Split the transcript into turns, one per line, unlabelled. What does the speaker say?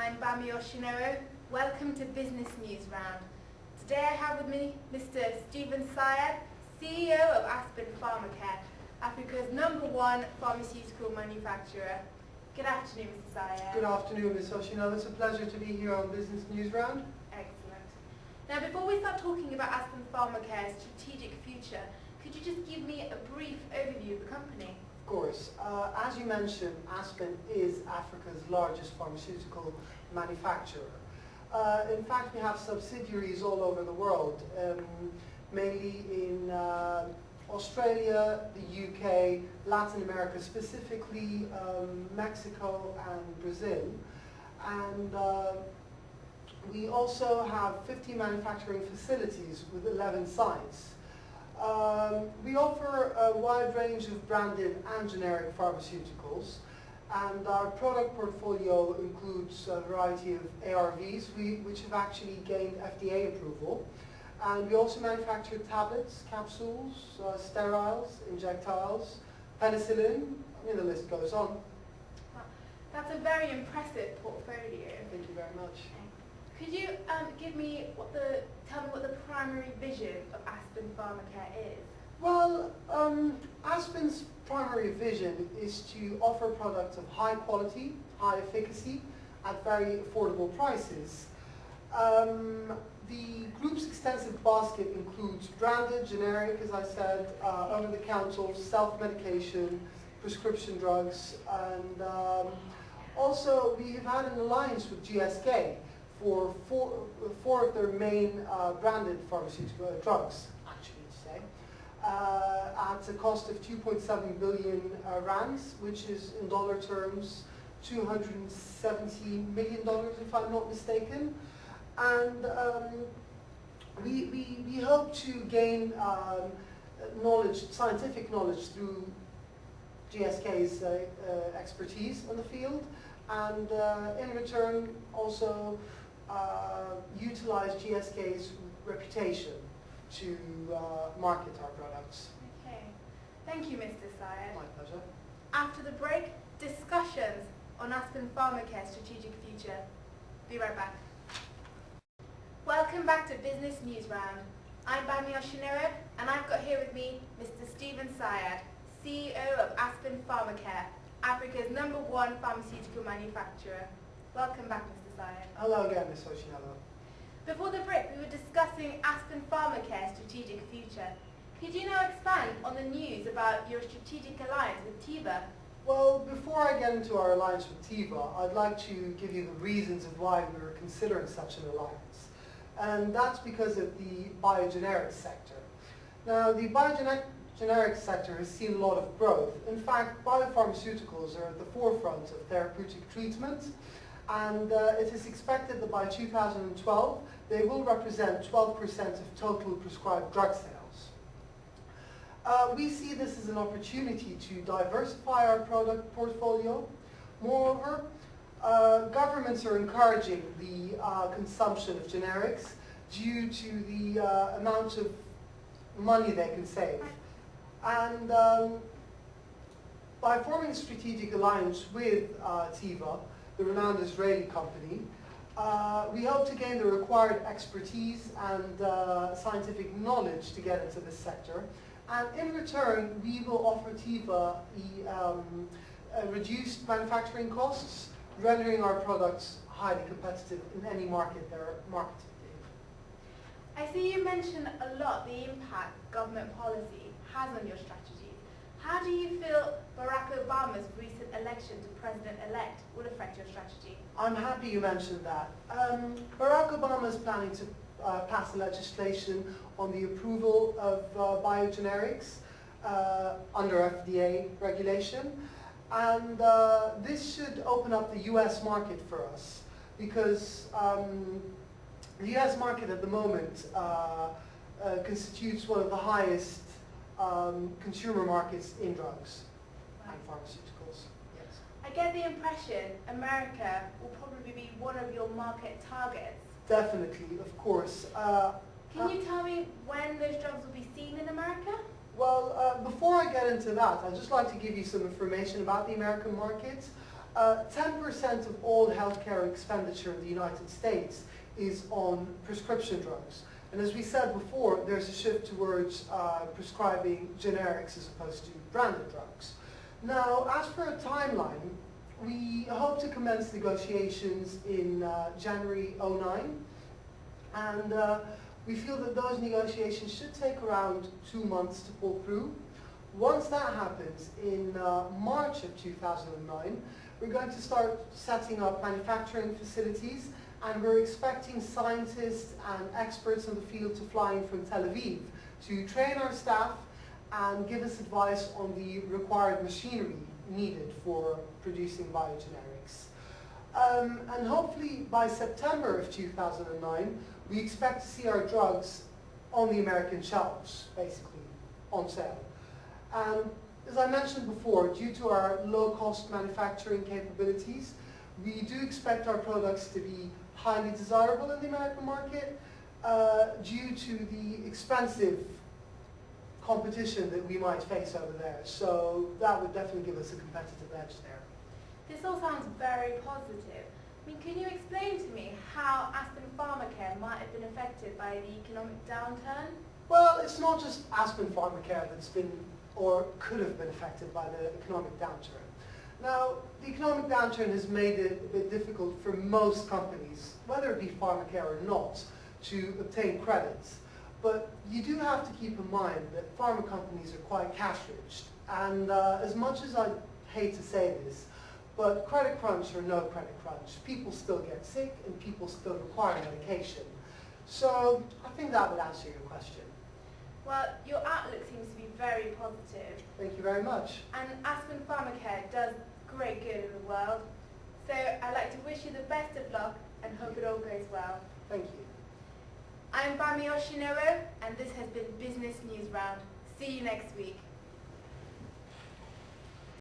I'm Bami Oshinoro. Welcome to Business News Round. Today I have with me Mr. Stephen Syed, CEO of Aspen Pharmacare, Africa's #1 pharmaceutical manufacturer. Good afternoon, Mr. Syed.
Good afternoon, Ms. Oshinoro. It's a pleasure to be here on Business News Round.
Excellent. Now, before we start talking about Aspen Pharmacare's strategic future, could you just give me a brief overview of the company?
Of course. As you mentioned, Aspen is Africa's largest pharmaceutical manufacturer. In fact, we have subsidiaries all over the world, mainly in Australia, the UK, Latin America, specifically Mexico and Brazil. And we also have 50 manufacturing facilities with 11 sites. We offer a wide range of branded and generic pharmaceuticals, and our product portfolio includes a variety of ARVs, which have actually gained FDA approval. And we also manufacture tablets, capsules, steriles, injectiles, penicillin, the list goes on.
That's a very impressive portfolio.
Thank you very much.
Could you tell me what the primary vision of Aspen Pharmacare is?
Well, Aspen's primary vision is to offer products of high quality, high efficacy, at very affordable prices. The group's extensive basket includes branded, generic, as I said, over-the-counter, self-medication, prescription drugs, and also we have had an alliance with GSK for four of their main branded pharmaceutical drugs, actually to say, at a cost of 2.7 billion rands, which is in dollar terms $270 million, if I'm not mistaken. And we hope to gain scientific knowledge through GSK's expertise in the field, and in return also utilize GSK's reputation to market our products.
Okay. Thank you, Mr. Syed.
My pleasure.
After the break, discussions on Aspen Pharmacare's strategic future. Be right back. Welcome back to Business News Round. I'm Bami Oshinoro, and I've got here with me Mr. Stephen Syed, CEO of Aspen Pharmacare, Africa's #1 pharmaceutical manufacturer. Welcome back, Mr. Syed.
Hello again, Ms. Oshinoro.
Before the break, we were discussing Aspen Pharmacare's strategic future. Could you now expand on the news about your strategic alliance with Teva?
Well, before I get into our alliance with Teva, I'd like to give you the reasons of why we were considering such an alliance. And that's because of the biogenerics sector. Now, the biogenerics sector has seen a lot of growth. In fact, biopharmaceuticals are at the forefront of therapeutic treatment, and it is expected that by 2012, they will represent 12% of total prescribed drug sales. We see this as an opportunity to diversify our product portfolio. Moreover, governments are encouraging the consumption of generics due to the amount of money they can save. And by forming a strategic alliance with Teva, the renowned Israeli company, we hope to gain the required expertise and scientific knowledge to get into this sector. And in return, we will offer Teva reduced manufacturing costs, rendering our products highly competitive in any market they're marketed in.
I see you mention a lot the impact government policy has on your strategy. How do you feel Barack Obama's recent election to president-elect will affect your strategy?
I'm happy you mentioned that. Barack Obama is planning to pass legislation on the approval of biogenerics under FDA regulation. And this should open up the US market for us, because the US market at the moment constitutes one of the highest consumer markets in drugs and pharmaceuticals. Yes.
I get the impression America will probably be one of your market targets.
Definitely, of course.
Can you tell me when those drugs will be seen in America?
Well, before I get into that, I'd just like to give you some information about the American market. 10% of all healthcare expenditure in the United States is on prescription drugs. And as we said before, there's a shift towards prescribing generics as opposed to branded drugs. Now, as for a timeline, we hope to commence negotiations in January '09, and we feel that those negotiations should take around 2 months to pull through. Once that happens, in March of 2009, we're going to start setting up manufacturing facilities, and we're expecting scientists and experts in the field to fly in from Tel Aviv to train our staff and give us advice on the required machinery needed for producing biogenerics. And hopefully by September of 2009, we expect to see our drugs on the American shelves, basically, on sale. And as I mentioned before, due to our low-cost manufacturing capabilities, we do expect our products to be highly desirable in the American market due to the expensive competition that we might face over there. So that would definitely give us a competitive edge there.
This all sounds very positive. I mean, can you explain to me how Aspen Pharmacare might have been affected by the economic downturn?
Well, it's not just Aspen Pharmacare that's been or could have been affected by the economic downturn. Now, the economic downturn has made it a bit difficult for most companies, whether it be Pharmacare or not, to obtain credits. But you do have to keep in mind that pharma companies are quite cash-rich. And as much as I hate to say this, but credit crunch or no credit crunch, people still get sick and people still require medication. So I think that would answer your question.
Well, your outlook seems to be very positive.
Thank you very much.
And Aspen Pharmacare does great good in the world. So I'd like to wish you the best of luck and hope it all goes well.
Thank you.
I'm Bami Oshinoro, and this has been Business News Round. See you next week.